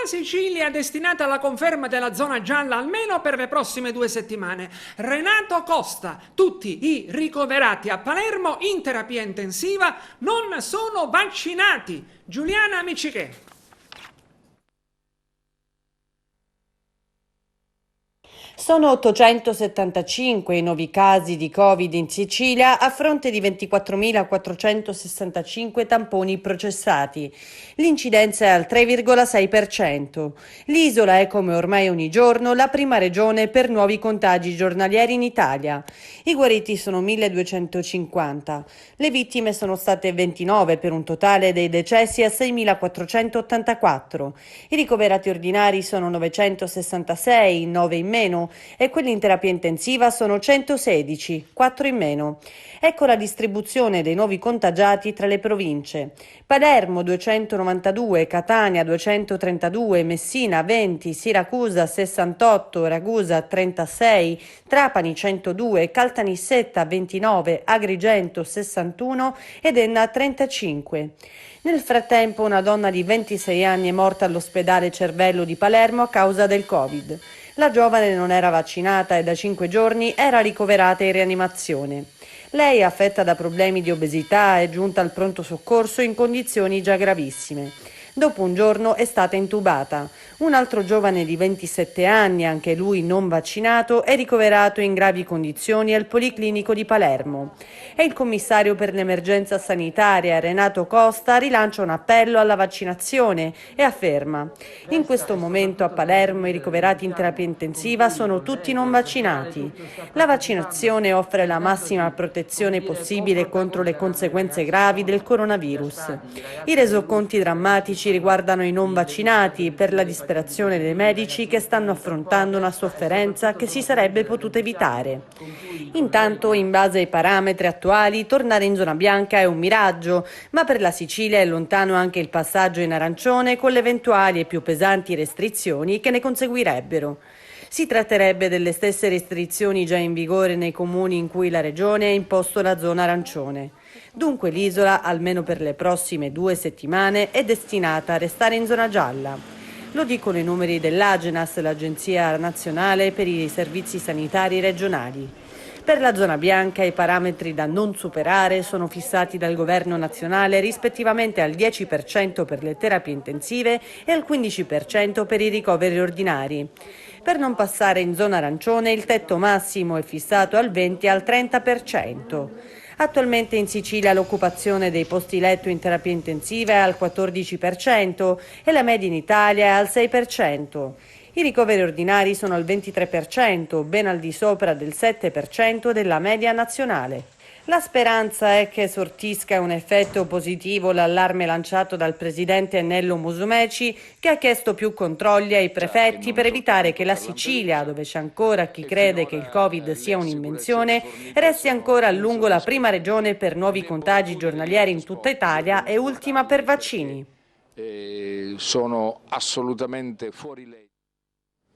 Sicilia è destinata alla conferma della zona gialla almeno per le prossime 2 settimane. Renato Costa, tutti i ricoverati a Palermo in terapia intensiva non sono vaccinati. Giuliana Micichè. Sono 875 i nuovi casi di Covid in Sicilia a fronte di 24.465 tamponi processati. L'incidenza è al 3,6%. L'isola è, come ormai ogni giorno, la prima regione per nuovi contagi giornalieri in Italia. I guariti sono 1.250. Le vittime sono state 29 per un totale dei decessi a 6.484. I ricoverati ordinari sono 966, 9 in meno, e quelli in terapia intensiva sono 116, 4 in meno. Ecco la distribuzione dei nuovi contagiati tra le province. Palermo 292, Catania 232, Messina 20, Siracusa 68, Ragusa 36, Trapani 102, Caltanissetta 29, Agrigento 61 ed Enna 35. Nel frattempo una donna di 26 anni è morta all'ospedale Cervello di Palermo a causa del Covid. La giovane non era vaccinata e da 5 giorni era ricoverata in rianimazione. Lei, affetta da problemi di obesità, è giunta al pronto soccorso in condizioni già gravissime. Dopo un giorno è stata intubata. Un altro giovane di 27 anni, anche lui non vaccinato, è ricoverato in gravi condizioni al Policlinico di Palermo. E il commissario per l'emergenza sanitaria, Renato Costa, rilancia un appello alla vaccinazione e afferma: in questo momento a Palermo i ricoverati in terapia intensiva sono tutti non vaccinati. La vaccinazione offre la massima protezione possibile contro le conseguenze gravi del coronavirus. I resoconti drammatici riguardano i non vaccinati per la disperazione dei medici che stanno affrontando una sofferenza che si sarebbe potuta evitare. Intanto, in base ai parametri attuali, tornare in zona bianca è un miraggio, ma per la Sicilia è lontano anche il passaggio in arancione con le eventuali e più pesanti restrizioni che ne conseguirebbero. Si tratterebbe delle stesse restrizioni già in vigore nei comuni in cui la Regione ha imposto la zona arancione. Dunque l'isola, almeno per le prossime 2 settimane, è destinata a restare in zona gialla. Lo dicono i numeri dell'Agenas, l'Agenzia Nazionale per i Servizi Sanitari Regionali. Per la zona bianca i parametri da non superare sono fissati dal Governo nazionale rispettivamente al 10% per le terapie intensive e al 15% per i ricoveri ordinari. Per non passare in zona arancione il tetto massimo è fissato al 20 e al 30%. Attualmente in Sicilia l'occupazione dei posti letto in terapia intensiva è al 14% e la media in Italia è al 6%. I ricoveri ordinari sono al 23%, ben al di sopra del 7% della media nazionale. La speranza è che sortisca un effetto positivo l'allarme lanciato dal presidente Nello Musumeci, che ha chiesto più controlli ai prefetti per evitare che la Sicilia, dove c'è ancora chi crede che il Covid sia un'invenzione, resti ancora a lungo la prima regione per nuovi contagi giornalieri in tutta Italia e ultima per vaccini. Sono assolutamente fuori legge.